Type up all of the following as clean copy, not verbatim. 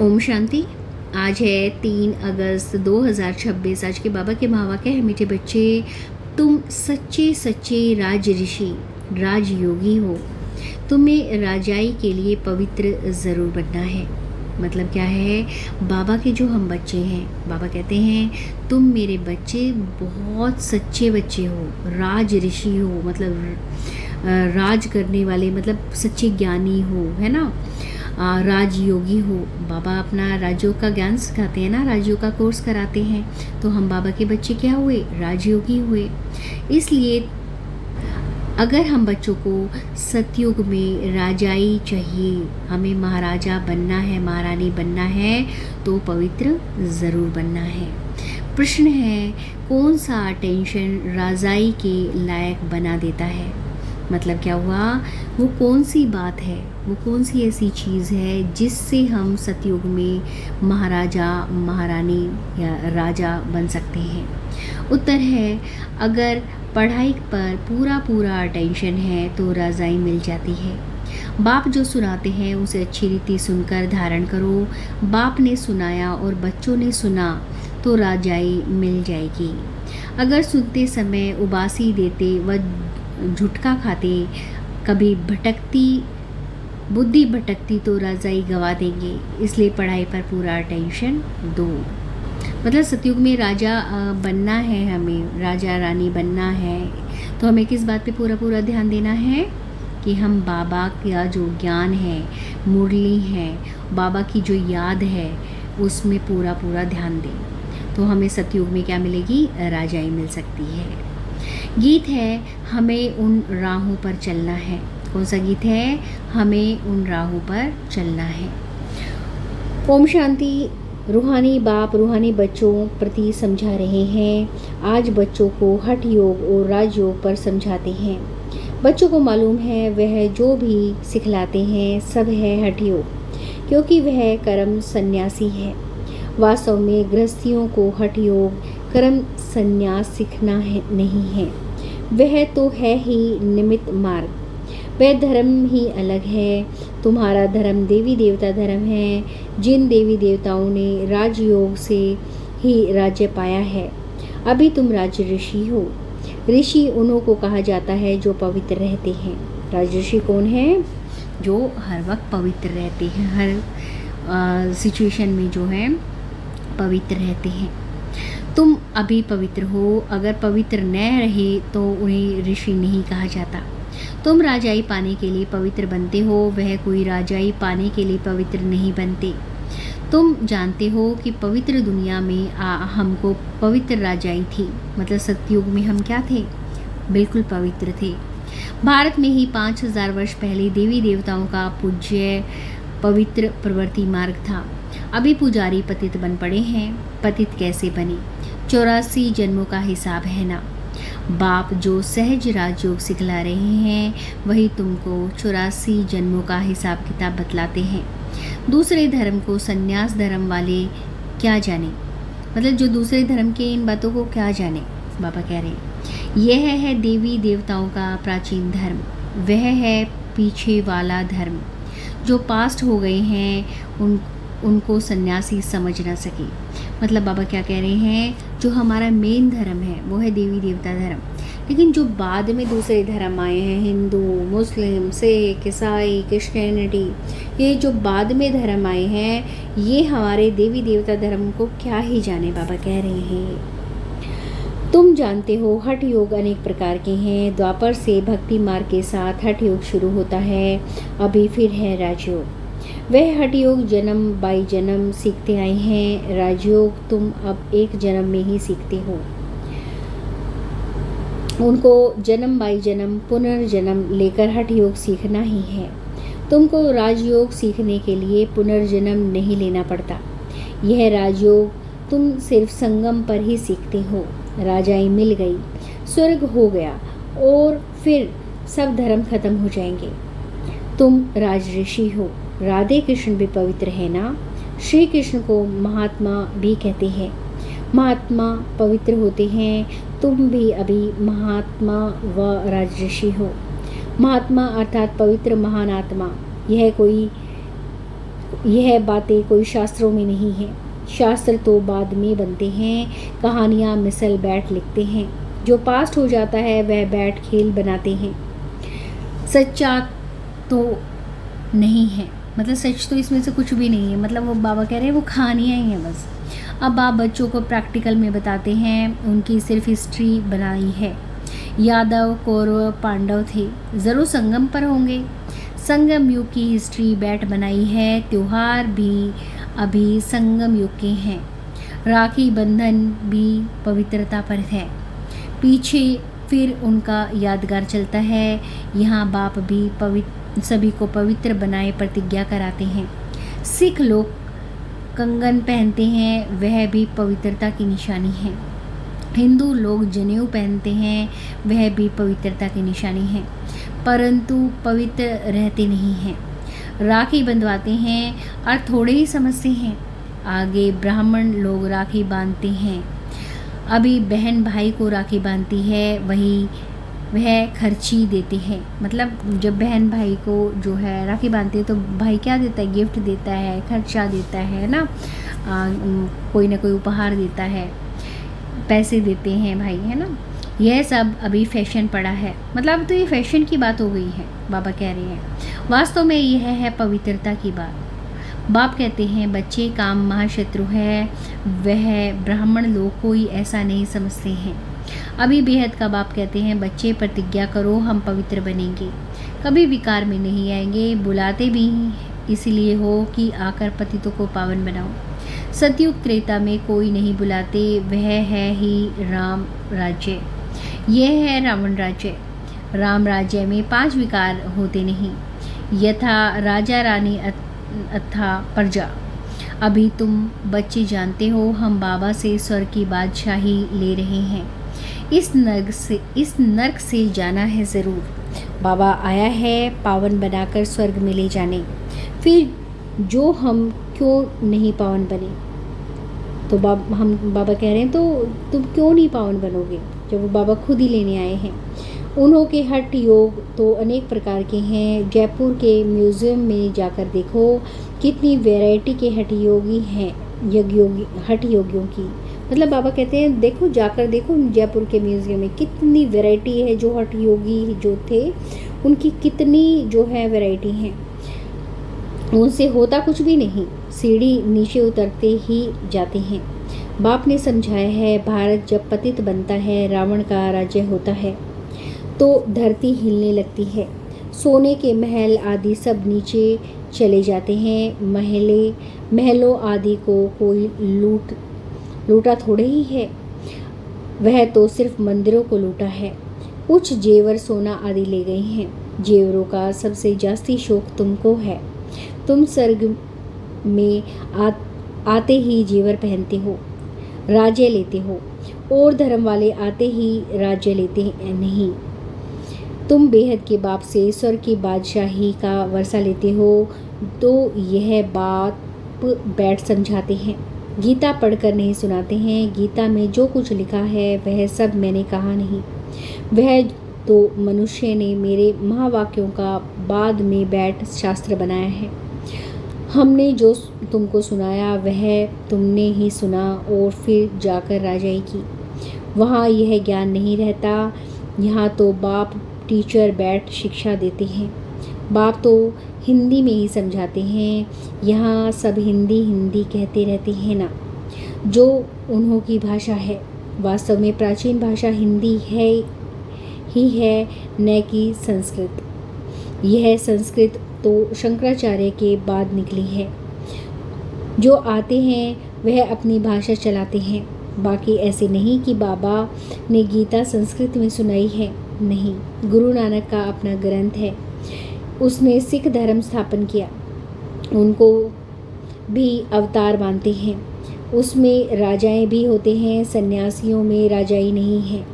ओम शांति। आज है 3 अगस्त 2026। आज के बाबा के महावाक्य है, मीठे बच्चे, तुम सच्चे सच्चे राज ऋषि राजयोगी हो। तुम्हें राजाई के लिए पवित्र ज़रूर बनना है। मतलब क्या है, बाबा के जो हम बच्चे हैं, बाबा कहते हैं तुम मेरे बच्चे बहुत सच्चे बच्चे हो, राज ऋषि हो, मतलब राज करने वाले, मतलब सच्चे ज्ञानी हो, है ना, राजयोगी हो। बाबा अपना राजयोग का ज्ञान सिखाते हैं ना, राजयोग का कोर्स कराते हैं। तो हम बाबा के बच्चे क्या हुए, राजयोगी हुए। इसलिए अगर हम बच्चों को सतयुग में राजाई चाहिए, हमें महाराजा बनना है, महारानी बनना है, तो पवित्र ज़रूर बनना है। प्रश्न है, कौन सा टेंशन राजाई के लायक बना देता है? मतलब क्या हुआ, वो कौन सी बात है, वो कौन सी ऐसी चीज़ है जिससे हम सतयुग में महाराजा, महारानी या राजा बन सकते हैं? उत्तर है, अगर पढ़ाई पर पूरा अटेंशन है तो राजाई मिल जाती है। बाप जो सुनाते हैं उसे अच्छी रीति सुनकर धारण करो। बाप ने सुनाया और बच्चों ने सुना तो राजाई मिल जाएगी। अगर सुनते समय उबासी देते व झुटका खाते, कभी बुद्धि भटकती तो राजाई गवा देंगे। इसलिए पढ़ाई पर पूरा अटेंशन दो। मतलब सतयुग में राजा बनना है, हमें राजा रानी बनना है, तो हमें किस बात पे पूरा ध्यान देना है कि हम बाबा का जो ज्ञान है, मुरली है, बाबा की जो याद है, उसमें पूरा ध्यान दें। तो हमें सतयुग में क्या मिलेगी, राजाई मिल सकती है। गीत है, हमें उन राहों पर चलना है। कौन सा गीत है, हमें उन राहों पर चलना है। ओम शांति। रूहानी बाप रूहानी बच्चों प्रति समझा रहे हैं। आज बच्चों को हठ योग और राजयोग पर समझाते हैं। बच्चों को मालूम है वह जो भी सिखलाते हैं सब है हठ योग, क्योंकि वह कर्म सन्यासी है। वास्तव में गृहस्थियों को हठ योग कर्म संन्यास सीखना है नहीं है, वह तो है ही निमित्त मार्ग। वह धर्म ही अलग है। तुम्हारा धर्म देवी देवता धर्म है, जिन देवी देवताओं ने राजयोग से ही राज्य पाया है। अभी तुम राज ऋषि हो। ऋषि उन्हों को कहा जाता है जो पवित्र रहते हैं। राज ऋषि कौन है, जो हर वक्त पवित्र रहते हैं, हर सिचुएशन में जो है पवित्र रहते हैं। तुम अभी पवित्र हो, अगर पवित्र न रहे तो उन्हें ऋषि नहीं कहा जाता। तुम राजाई पाने के लिए पवित्र बनते हो, वह कोई राजाई पाने के लिए पवित्र नहीं बनते। तुम जानते हो कि पवित्र दुनिया में हमको पवित्र राजाई थी। मतलब सतयुग में हम क्या थे, बिल्कुल पवित्र थे। भारत में ही 5000 वर्ष पहले देवी देवताओं का पूज्य पवित्र प्रवृत्ति मार्ग था। अभी पुजारी पतित बन पड़े हैं। पतित कैसे बने, 84 जन्मों का हिसाब है ना। बाप जो सहज राजयोग सिखला रहे हैं वही तुमको 84 जन्मों का हिसाब किताब बतलाते हैं। दूसरे धर्म को संन्यास धर्म वाले क्या जाने, मतलब जो दूसरे धर्म के इन बातों को क्या जाने। बाबा कह रहे हैं यह है देवी देवताओं का प्राचीन धर्म, वह है पीछे वाला धर्म। जो पास्ट हो गए हैं उनको सन्यासी समझ ना सके। मतलब बाबा क्या कह रहे हैं, जो हमारा मेन धर्म है वो है देवी देवता धर्म, लेकिन जो बाद में दूसरे धर्म आए हैं, हिंदू, मुस्लिम, सिख, ईसाई, क्रिश्चियनिटी, ये जो बाद में धर्म आए हैं ये हमारे देवी देवता धर्म को क्या ही जाने। बाबा कह रहे हैं तुम जानते हो हठ योग अनेक प्रकार के हैं। द्वापर से भक्ति मार्ग के साथ हठ योग शुरू होता है। अभी फिर है राजयोग। वह हठ योग जन्म बाई जन्म सीखते आए हैं। राजयोग तुम अब एक जन्म में ही सीखते हो। उनको जन्म बाई जन्म पुनर्जन्म लेकर हठ योग सीखना ही है। तुमको राजयोग सीखने के लिए पुनर्जन्म नहीं लेना पड़ता। यह राजयोग तुम सिर्फ संगम पर ही सीखते हो। राजाई मिल गई, स्वर्ग हो गया और फिर सब धर्म खत्म हो जाएंगे। तुम राज ऋषि हो। राधे कृष्ण भी पवित्र है ना। श्री कृष्ण को महात्मा भी कहते हैं। महात्मा पवित्र होते हैं। तुम भी अभी महात्मा व राजऋषि हो। महात्मा अर्थात पवित्र महान आत्मा। यह कोई यह बातें कोई शास्त्रों में नहीं है। शास्त्र तो बाद में बनते हैं, कहानियाँ मिसल बैठ लिखते हैं। जो पास्ट हो जाता है वह बैठ खेल बनाते हैं। सच्चा तो नहीं है, मतलब सच तो इसमें से कुछ भी नहीं है। मतलब वो बाबा कह रहे हैं वो कहानियाँ ही हैं बस। अब आप बच्चों को प्रैक्टिकल में बताते हैं, उनकी सिर्फ हिस्ट्री बनाई है। यादव, कौरव, पांडव थे, ज़रूर संगम पर होंगे। संगम युग की हिस्ट्री बैठ बनाई है। त्योहार भी अभी संगम युग के हैं। राखी बंधन भी पवित्रता पर है। पीछे फिर उनका यादगार चलता है। यहाँ बाप भी सभी को पवित्र बनाए प्रतिज्ञा कराते हैं। सिख लोग कंगन पहनते हैं, वह भी पवित्रता की निशानी है। हिंदू लोग जनेऊ पहनते हैं, वह भी पवित्रता की निशानी है, परंतु पवित्र रहते नहीं हैं। राखी बंधवाते हैं और थोड़े ही समझते हैं। आगे ब्राह्मण लोग राखी बांधते हैं। अभी बहन भाई को राखी बांधती है, वह खर्ची देते हैं। मतलब जब बहन भाई को जो है राखी बांधते हैं तो भाई क्या देता है, गिफ्ट देता है, खर्चा देता है ना, कोई ना कोई उपहार देता है, पैसे देते हैं भाई, है ना। यह सब अभी फैशन पड़ा है। मतलब अब तो ये फैशन की बात हो गई है, बाबा कह रहे हैं। वास्तव में यह है पवित्रता की बात। बाप कहते हैं बच्चे काम महाशत्रु है, वह ब्राह्मण लोग कोई ऐसा नहीं समझते हैं। अभी बेहद का बाप कहते हैं बच्चे प्रतिज्ञा करो, हम पवित्र बनेंगे, कभी विकार में नहीं आएंगे। बुलाते भी इसलिए हो कि आकर पतितों को पावन बनाओ। सतयुग त्रेता में कोई नहीं बुलाते, वह है ही राम राज्य, यह है रावण राज्य। राम राज्य में 5 विकार होते नहीं, यथा राजा रानी अथा प्रजा। अभी तुम बच्चे जानते हो हम बाबा से स्वर्ग की बादशाही ले रहे हैं। इस नर्क से जाना है ज़रूर। बाबा आया है पावन बनाकर स्वर्ग में ले जाने। फिर जो हम क्यों नहीं पावन बने? तो बाबा कह रहे हैं तो तुम क्यों नहीं पावन बनोगे, जब वो बाबा खुद ही लेने आए हैं। उन्हों के हठ योग तो अनेक प्रकार के हैं। जयपुर के म्यूज़ियम में जाकर देखो कितनी वैरायटी के हठ योगी हैं, हठ योगियों की। मतलब बाबा कहते हैं देखो, जाकर देखो जयपुर के म्यूज़ियम में कितनी वैरायटी है। जो हठ योगी जो थे उनकी कितनी जो है वैरायटी हैं। उनसे होता कुछ भी नहीं, सीढ़ी नीचे उतरते ही जाते हैं। बाप ने समझाया है भारत जब पतित बनता है, रावण का राज्य होता है, तो धरती हिलने लगती है। सोने के महल आदि सब नीचे चले जाते हैं। महलों आदि को कोई लूटा थोड़े ही है, वह तो सिर्फ मंदिरों को लूटा है। कुछ जेवर सोना आदि ले गए हैं। जेवरों का सबसे जास्ती शौक तुमको है। तुम स्वर्ग में आते ही जेवर पहनते हो, राज्य लेते हो, और धर्म वाले आते ही राज्य लेते नहीं। तुम बेहद के बाप से स्वर्ग की बादशाही का वर्षा लेते हो, तो यह बात बैठ समझाते हैं। गीता पढ़कर नहीं सुनाते हैं। गीता में जो कुछ लिखा है वह सब मैंने कहा नहीं, वह तो मनुष्य ने मेरे महावाक्यों का बाद में बैठ शास्त्र बनाया है। हमने जो तुमको सुनाया वह तुमने ही सुना और फिर जाकर राजाई की। वहाँ यह ज्ञान नहीं रहता। यहाँ तो बाप टीचर बैठ शिक्षा देते हैं। बाप तो हिंदी में ही समझाते हैं। यहाँ सब हिंदी हिंदी कहते रहते हैं ना, जो उन्हों की भाषा है। वास्तव में प्राचीन भाषा हिंदी ही है, न कि संस्कृत। यह संस्कृत तो शंकराचार्य के बाद निकली है। जो आते हैं वह अपनी भाषा चलाते हैं। बाकी ऐसे नहीं कि बाबा ने गीता संस्कृत में सुनाई है, नहीं। गुरु नानक का अपना ग्रंथ है, उसने सिख धर्म स्थापन किया। उनको भी अवतार मानते हैं। उसमें राजाएं भी होते हैं, सन्यासियों में राजाई नहीं है।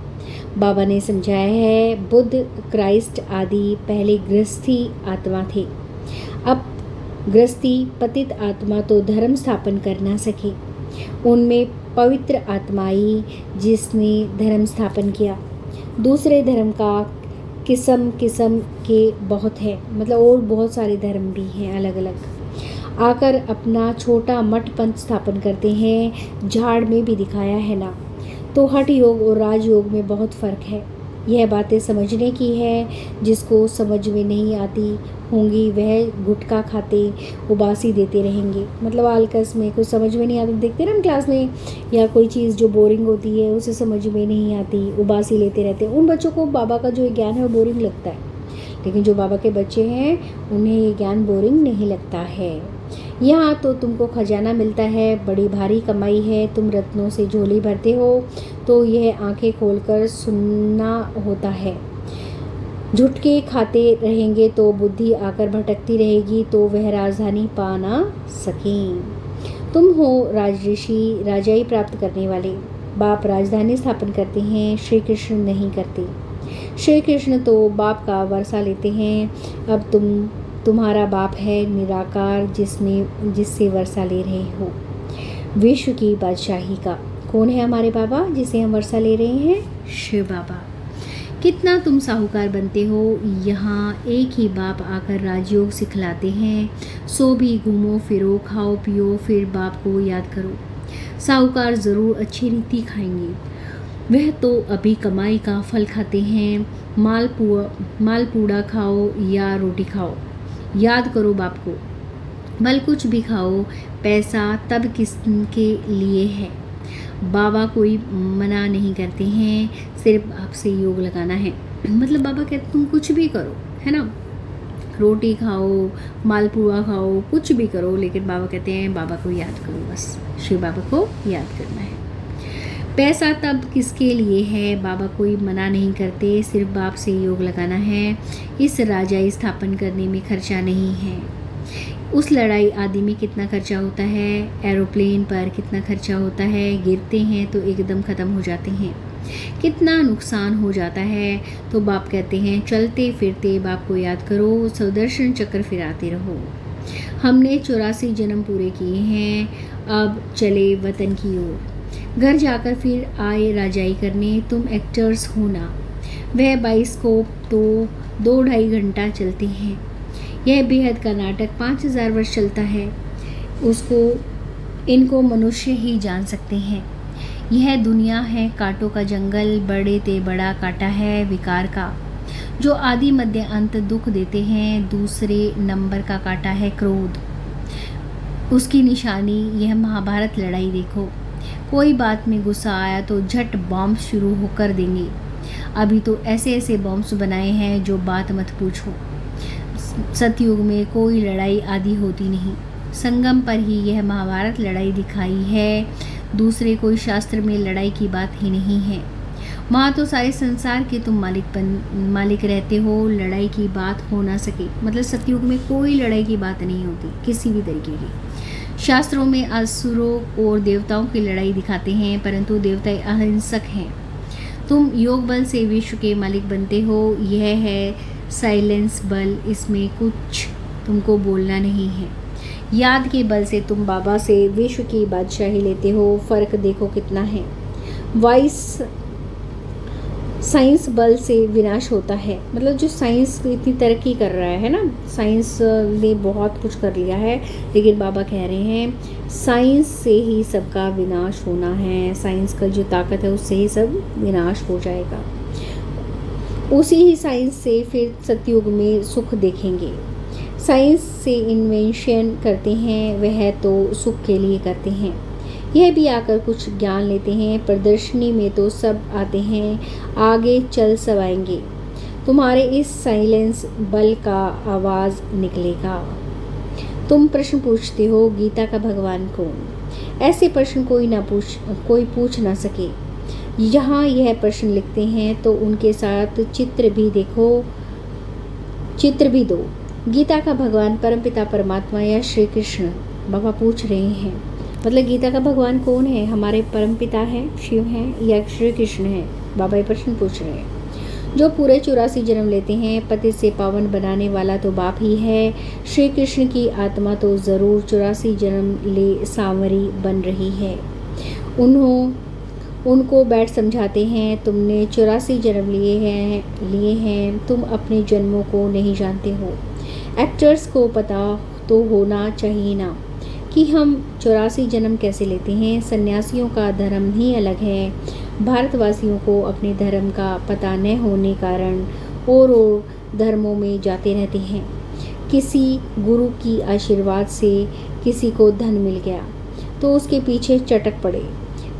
बाबा ने समझाया है बुद्ध, क्राइस्ट आदि पहले गृहस्थी आत्मा थे। अब गृहस्थी पतित आत्मा तो धर्म स्थापन कर ना सके। उनमें पवित्र आत्मा आई जिसने धर्म स्थापन किया। दूसरे धर्म का किस्म किस्म के बहुत है, मतलब और बहुत सारे धर्म भी हैं अलग अलग। आकर अपना छोटा मठ पंथ स्थापन करते हैं। झाड़ में भी दिखाया है ना। तो हठ योग और राजयोग में बहुत फ़र्क है। यह बातें समझने की है। जिसको समझ में नहीं आती होंगी वह गुटखा खाते उबासी देते रहेंगे। मतलब आलकस में कुछ समझ में नहीं आता, देखते ना हम क्लास में, या कोई चीज़ जो बोरिंग होती है उसे समझ में नहीं आती, उबासी लेते रहते हैं। उन बच्चों को बाबा का जो ज्ञान है वो बोरिंग लगता है, लेकिन जो बाबा के बच्चे हैं उन्हें ये ज्ञान बोरिंग नहीं लगता है। यहाँ तो तुमको खजाना मिलता है, बड़ी भारी कमाई है, तुम रत्नों से झोली भरते हो तो यह आंखें खोलकर सुनना होता है। झुटके खाते रहेंगे तो बुद्धि आकर भटकती रहेगी तो वह राजधानी पा ना सकें। तुम हो राजऋषि, राजाई प्राप्त करने वाले। बाप राजधानी स्थापन करते हैं, श्री कृष्ण नहीं करते। श्री कृष्ण तो बाप का वर्षा लेते हैं। अब तुम्हारा बाप है निराकार, जिससे वर्षा ले रहे हो विश्व की बादशाही का। कौन है हमारे बाबा जिसे हम वर्षा ले रहे हैं? शिव बाबा। कितना तुम साहूकार बनते हो। यहाँ एक ही बाप आकर राजयोग सिखलाते हैं। सो भी घूमो फिरो, खाओ पियो, फिर बाप को याद करो। साहूकार ज़रूर अच्छी रीति खाएंगे, वह तो अभी कमाई का फल खाते हैं। मालपूड़ा खाओ या रोटी खाओ, याद करो बाप को। भल कुछ भी खाओ, पैसा तब किसके लिए है। बाबा कोई मना नहीं करते हैं, सिर्फ आपसे योग लगाना है। मतलब बाबा कहते तुम कुछ भी करो, है ना, रोटी खाओ, मालपुआ खाओ, कुछ भी करो, लेकिन बाबा कहते हैं बाबा को याद करो, बस शिव बाबा को याद करना है। पैसा तब किसके लिए है, बाबा कोई मना नहीं करते, सिर्फ बाप से योग लगाना है। इस राजाई स्थापन करने में खर्चा नहीं है। उस लड़ाई आदि में कितना खर्चा होता है, एरोप्लेन पर कितना खर्चा होता है, गिरते हैं तो एकदम ख़त्म हो जाते हैं, कितना नुकसान हो जाता है। तो बाप कहते हैं चलते फिरते बाप को याद करो, सुदर्शन चक्र फिराते रहो। हमने 84 जन्म पूरे किए हैं, अब चले वतन की ओर। घर जाकर फिर आए राजाई करने, तुम एक्टर्स हो ना। वह बाइस्कोप तो 2-2.5 घंटा चलते हैं। यह बेहद का नाटक 5000 वर्ष चलता है। इनको मनुष्य ही जान सकते हैं। यह दुनिया है कांटों का जंगल, बड़े ते बड़ा कांटा है विकार का, जो आदि मध्य अंत दुख देते हैं। दूसरे नंबर का कांटा है क्रोध, उसकी निशानी यह महाभारत लड़ाई देखो। कोई बात में गुस्सा आया तो झट बॉम्ब शुरू होकर देंगे। अभी तो ऐसे ऐसे बॉम्ब्स बनाए हैं जो बात मत पूछो। सतयुग में कोई लड़ाई आदि होती नहीं, संगम पर ही यह महाभारत लड़ाई दिखाई है। दूसरे कोई शास्त्र में लड़ाई की बात ही नहीं है। वहाँ तो सारे संसार के तुम मालिक रहते हो, लड़ाई की बात हो ना सके। मतलब सतयुग में कोई लड़ाई की बात नहीं होती किसी भी तरीके की। शास्त्रों में असुरों और देवताओं की लड़ाई दिखाते हैं, परंतु देवता अहिंसक हैं। तुम योग बल से विश्व के मालिक बनते हो। यह है साइलेंस बल, इसमें कुछ तुमको बोलना नहीं है। याद के बल से तुम बाबा से विश्व की बादशाही लेते हो। फ़र्क देखो कितना है। साइंस बल से विनाश होता है। मतलब जो साइंस इतनी तरक्की कर रहा है ना, साइंस ने बहुत कुछ कर लिया है, लेकिन बाबा कह रहे हैं साइंस से ही सबका विनाश होना है। साइंस का जो ताकत है उससे ही सब विनाश हो जाएगा। उसी ही साइंस से फिर सतयुग में सुख देखेंगे। साइंस से इन्वेंशन करते हैं, वह तो सुख के लिए करते हैं। यह भी आकर कुछ ज्ञान लेते हैं। प्रदर्शनी में तो सब आते हैं, आगे चल सब आएंगे। तुम्हारे इस साइलेंस बल का आवाज़ निकलेगा। तुम प्रश्न पूछते हो गीता का भगवान कौन। ऐसे प्रश्न कोई पूछ ना सके। यहाँ यह प्रश्न लिखते हैं तो उनके साथ चित्र भी दो। गीता का भगवान परमपिता परमात्मा या श्री कृष्ण, बाबा पूछ रहे हैं। मतलब गीता का भगवान कौन है, हमारे परमपिता हैं, शिव हैं या श्री कृष्ण हैं, बाबा ये प्रश्न पूछ रहे हैं। जो पूरे 84 जन्म लेते हैं, पति से पावन बनाने वाला तो बाप ही है। श्री कृष्ण की आत्मा तो ज़रूर 84 जन्म ले सांवरी बन रही है। उनको बैठ समझाते हैं, तुमने 84 जन्म लिए हैं, तुम अपने जन्मों को नहीं जानते हो। एक्टर्स को पता तो होना चाहिए ना कि हम 84 जन्म कैसे लेते हैं। सन्यासियों का धर्म ही अलग है। भारतवासियों को अपने धर्म का पता न होने कारण और धर्मों में जाते रहते हैं। किसी गुरु की आशीर्वाद से किसी को धन मिल गया तो उसके पीछे चटक पड़े,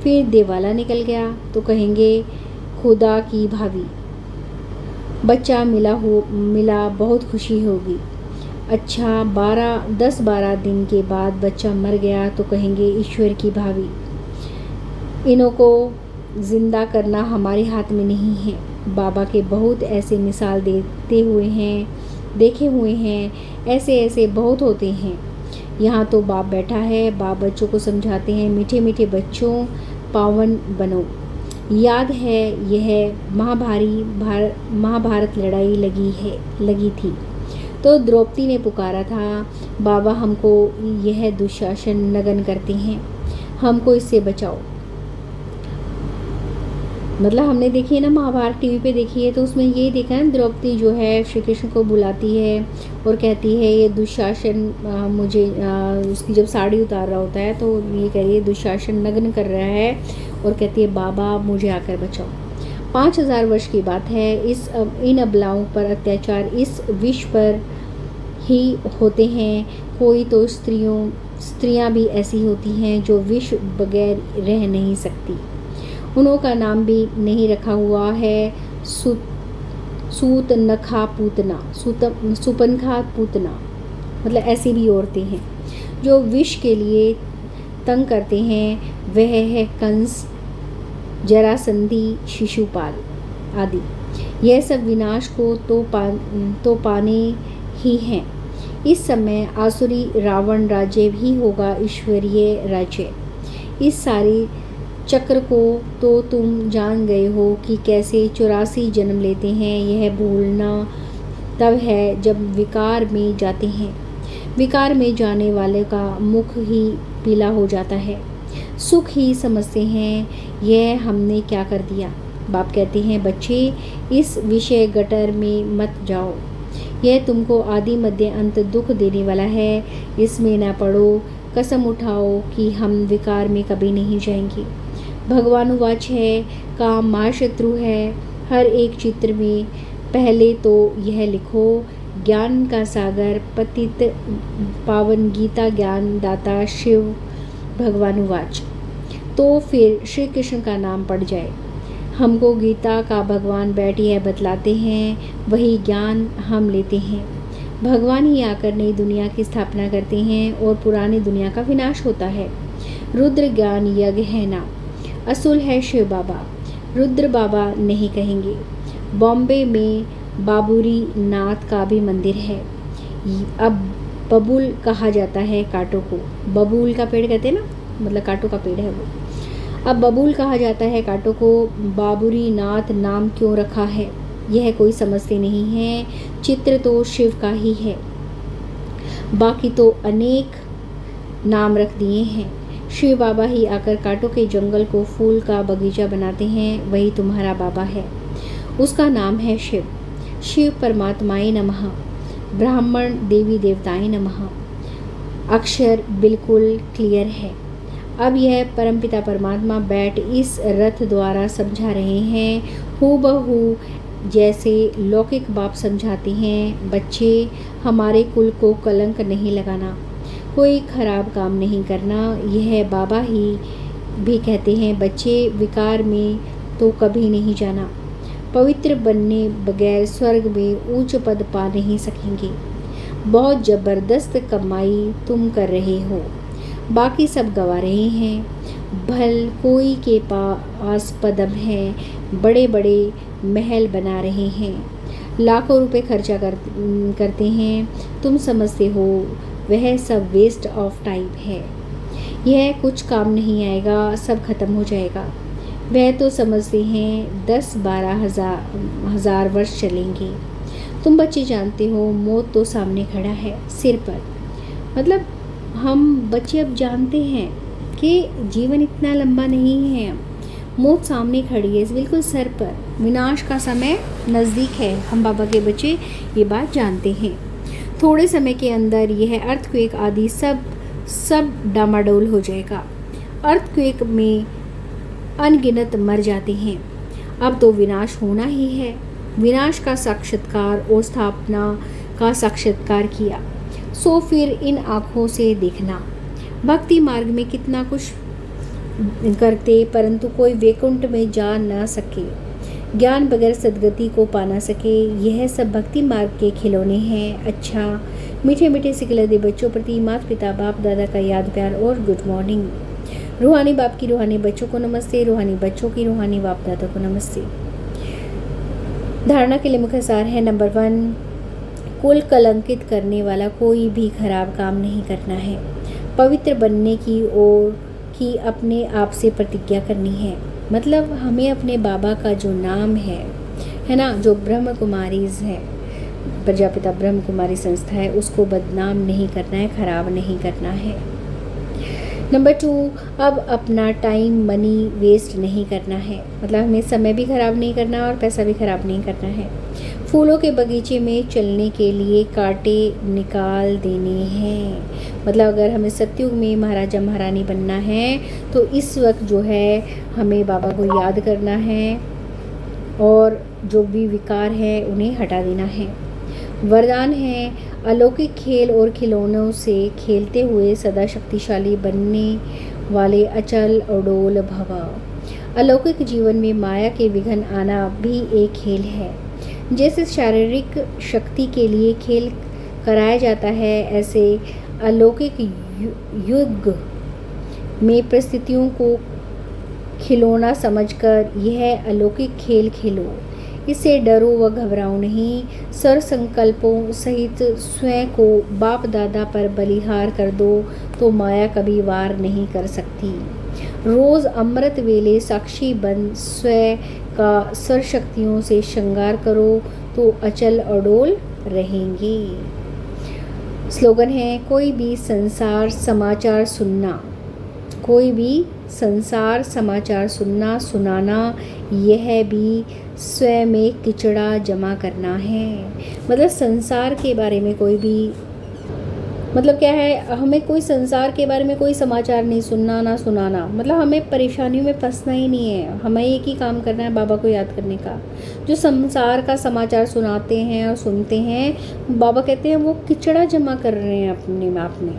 फिर दिवाला निकल गया तो कहेंगे खुदा की भावी। बच्चा मिला बहुत खुशी होगी। अच्छा 10-12 दिन के बाद बच्चा मर गया तो कहेंगे ईश्वर की भावी। इन्हों को जिंदा करना हमारे हाथ में नहीं है। बाबा के बहुत ऐसे मिसाल देखे हुए हैं। ऐसे बहुत होते हैं। यहाँ तो बाप बैठा है। बाप बच्चों को समझाते हैं, मीठे मीठे बच्चों पावन बनो। याद है यह महाभारत लड़ाई लगी थी तो द्रौपदी ने पुकारा था, बाबा हमको यह दुशासन नगन करते हैं, हमको इससे बचाओ। मतलब हमने देखी है ना महाभारत, टीवी पे देखी है, तो उसमें ये देखा है द्रौपदी जो है श्री कृष्ण को बुलाती है और कहती है ये दुशासन मुझे उसकी जब साड़ी उतार रहा होता है तो ये कह रही है दुशासन नग्न कर रहा है और कहती है बाबा मुझे आकर बचाओ। 5000 वर्ष की बात है। इन अबलाओं पर अत्याचार इस विश्व पर ही होते हैं। कोई तो स्त्रियां भी ऐसी होती हैं जो विष बगैर रह नहीं सकती। उन्हों का नाम भी नहीं रखा हुआ है सूतनखा पूतना, सुपनखा पूतना। मतलब ऐसी भी औरतें हैं जो विष के लिए तंग करते हैं। वह है कंस, जरासंधी, शिशुपाल आदि। यह सब विनाश को तो पाने ही हैं। इस समय आसुरी रावण राज्य भी होगा ईश्वरीय राज्य। इस सारी चक्र को तो तुम जान गए हो कि कैसे 84 जन्म लेते हैं। यह भूलना तब है जब विकार में जाते हैं। विकार में जाने वाले का मुख ही पीला हो जाता है। सुख ही समझते हैं यह हमने क्या कर दिया। बाप कहते हैं बच्चे इस विषय गटर में मत जाओ, यह तुमको आदि मध्य अंत दुख देने वाला है। इसमें ना पड़ो। कसम उठाओ कि हम विकार में कभी नहीं जाएंगे। भगवानुवाच है काम महाशत्रु है। हर एक चित्र में पहले तो यह लिखो ज्ञान का सागर पतित पावन गीता ज्ञान दाता शिव भगवानुवाच, तो फिर श्री कृष्ण का नाम पड़ जाए। हमको गीता का भगवान बैठ यह बतलाते हैं, वही ज्ञान हम लेते हैं। भगवान ही आकर नई दुनिया की स्थापना करते हैं और पुरानी दुनिया का विनाश होता है। रुद्र ज्ञान यज्ञ है ना, असुल है शिव बाबा। रुद्र बाबा नहीं कहेंगे। बॉम्बे में बाबूरी नाथ का भी मंदिर है। अब बबूल कहा जाता है कांटों को। बबूल का पेड़ कहते हैं ना, मतलब कांटों का पेड़ है वो। अब बबूल कहा जाता है कांटों को। बाबूरी नाथ नाम क्यों रखा है यह कोई समझते नहीं है। चित्र तो शिव का ही है, बाकी तो अनेक नाम रख दिए हैं। शिव बाबा ही आकर कांटों के जंगल को फूल का बगीचा बनाते हैं। वही तुम्हारा बाबा है, उसका नाम है शिव। शिव परमात्माए नमः, ब्राह्मण देवी देवताएं नमः। अक्षर बिल्कुल क्लियर है। अब यह परमपिता परमात्मा बैठ इस रथ द्वारा समझा रहे हैं, हूबहू जैसे लौकिक बाप समझाते हैं। बच्चे हमारे कुल को कलंक नहीं लगाना, कोई खराब काम नहीं करना। यह बाबा ही भी कहते हैं बच्चे विकार में तो कभी नहीं जाना। पवित्र बनने बगैर स्वर्ग में ऊंच पद पा नहीं सकेंगे। बहुत ज़बरदस्त कमाई तुम कर रहे हो, बाकी सब गवा रहे हैं। भल कोई के पास पदम है, बड़े बड़े महल बना रहे हैं, लाखों रुपए खर्चा करते हैं। तुम समझते हो वह सब वेस्ट ऑफ टाइम है, यह कुछ काम नहीं आएगा, सब खत्म हो जाएगा। वह तो समझते हैं 10-12 हजार वर्ष चलेंगे। तुम बच्चे जानते हो मौत तो सामने खड़ा है सिर पर। मतलब हम बच्चे अब जानते हैं कि जीवन इतना लंबा नहीं है, मौत सामने खड़ी है बिल्कुल सर पर। विनाश का समय नज़दीक है। हम बाबा के बच्चे ये बात जानते हैं। थोड़े समय के अंदर यह अर्थक्वेक आदि सब डामाडोल हो जाएगा। अर्थक्वेक में अनगिनत मर जाते हैं। अब तो विनाश होना ही है। विनाश का साक्षात्कार और स्थापना का साक्षात्कार किया, सो फिर इन आँखों से देखना। भक्ति मार्ग में कितना कुछ करते, परंतु कोई वैकुंठ में जा न सके, ज्ञान बगैर सद्गति को पा न सके। यह सब भक्ति मार्ग के खिलौने हैं। अच्छा, मीठे मीठे सिखलते बच्चों प्रति माता पिता बाप दादा का याद प्यार और गुड मॉर्निंग। रूहानी बाप की रूहानी बच्चों को नमस्ते, रूहानी बच्चों की रूहानी बाप दादा को नमस्ते। धारणा के लिए मुख्य सार है, नंबर 1, कुल कलंकित करने वाला कोई भी खराब काम नहीं करना है। पवित्र बनने की और की अपने आप से प्रतिज्ञा करनी है। मतलब हमें अपने बाबा का जो नाम है ना, जो ब्रह्म कुमारीज है, प्रजापिता ब्रह्म कुमारी संस्था है, उसको बदनाम नहीं करना है, खराब नहीं करना है। नंबर 2, अब अपना टाइम मनी वेस्ट नहीं करना है। मतलब हमें समय भी खराब नहीं करना और पैसा भी खराब नहीं करना है। फूलों के बगीचे में चलने के लिए कांटे निकाल देने हैं। मतलब अगर हमें सतयुग में महाराजा महारानी बनना है तो इस वक्त जो है हमें बाबा को याद करना है और जो भी विकार है उन्हें हटा देना है। वरदान है, अलौकिक खेल और खिलौनों से खेलते हुए सदा शक्तिशाली बनने वाले अचल अडोल भव। अलौकिक जीवन में माया के विघ्न आना भी एक खेल है। जैसे शारीरिक शक्ति के लिए खेल कराया जाता है, ऐसे अलौकिक युग में परिस्थितियों को खिलौना समझकर यह अलौकिक खेल खेलो। इससे डरो व घबराओ नहीं। सर संकल्पों सहित स्वयं को बाप दादा पर बलिहार कर दो तो माया कभी वार नहीं कर सकती। रोज अमृत वेले साक्षी बन स्वयं का सर शक्तियों से श्रृंगार करो तो अचल अडोल रहेंगे। स्लोगन है, कोई भी संसार समाचार सुनना, कोई भी संसार समाचार सुनना सुनाना, यह भी स्वयं में किचड़ा जमा करना है। मतलब संसार के बारे में कोई भी, मतलब क्या है, हमें कोई संसार के बारे में कोई समाचार नहीं सुनना ना सुनाना। मतलब हमें परेशानियों में फंसना ही नहीं है। हमें एक ही काम करना है, बाबा को याद करने का। जो संसार का समाचार सुनाते हैं और सुनते हैं, बाबा कहते हैं वो किचड़ा जमा कर रहे हैं अपने आप में।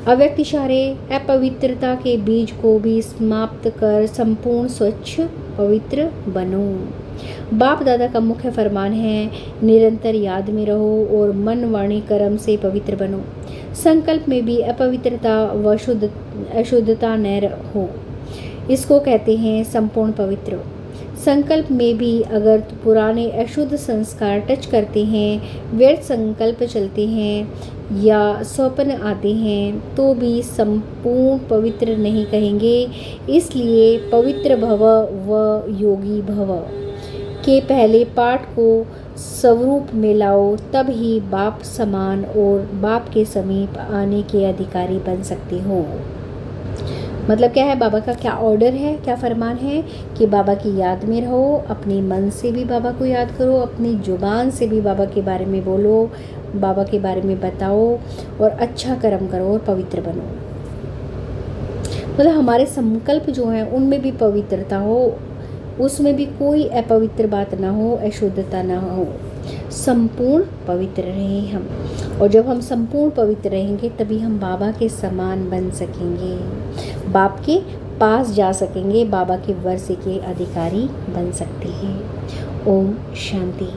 अव्यक्त इशारे, अपवित्रता के बीज को भी समाप्त कर संपूर्ण स्वच्छ पवित्र बनो। बाप दादा का मुख्य फरमान है, निरंतर याद में रहो और मन वाणी कर्म से पवित्र बनो। संकल्प में भी अपवित्रता व अशुद्धता न हो, इसको कहते हैं संपूर्ण पवित्र। संकल्प में भी अगर पुराने अशुद्ध संस्कार टच करते हैं, व्यर्थ संकल्प चलते हैं या स्वप्न आते हैं तो भी संपूर्ण पवित्र नहीं कहेंगे। इसलिए पवित्र भव व योगी भव के पहले पाठ को स्वरूप में लाओ, तब ही बाप समान और बाप के समीप आने के अधिकारी बन सकते हो। मतलब क्या है, बाबा का क्या ऑर्डर है, क्या फरमान है कि बाबा की याद में रहो, अपने मन से भी बाबा को याद करो, अपनी जुबान से भी बाबा के बारे में बोलो, बाबा के बारे में बताओ और अच्छा कर्म करो और पवित्र बनो। मतलब हमारे संकल्प जो हैं उनमें भी पवित्रता हो, उसमें भी कोई अपवित्र बात ना हो, अशुद्धता ना हो, संपूर्ण पवित्र रहें हम। और जब हम संपूर्ण पवित्र रहेंगे तभी हम बाबा के समान बन सकेंगे, बाप के पास जा सकेंगे, बाबा के वर्ष के अधिकारी बन सकते हैं। ओम शांति।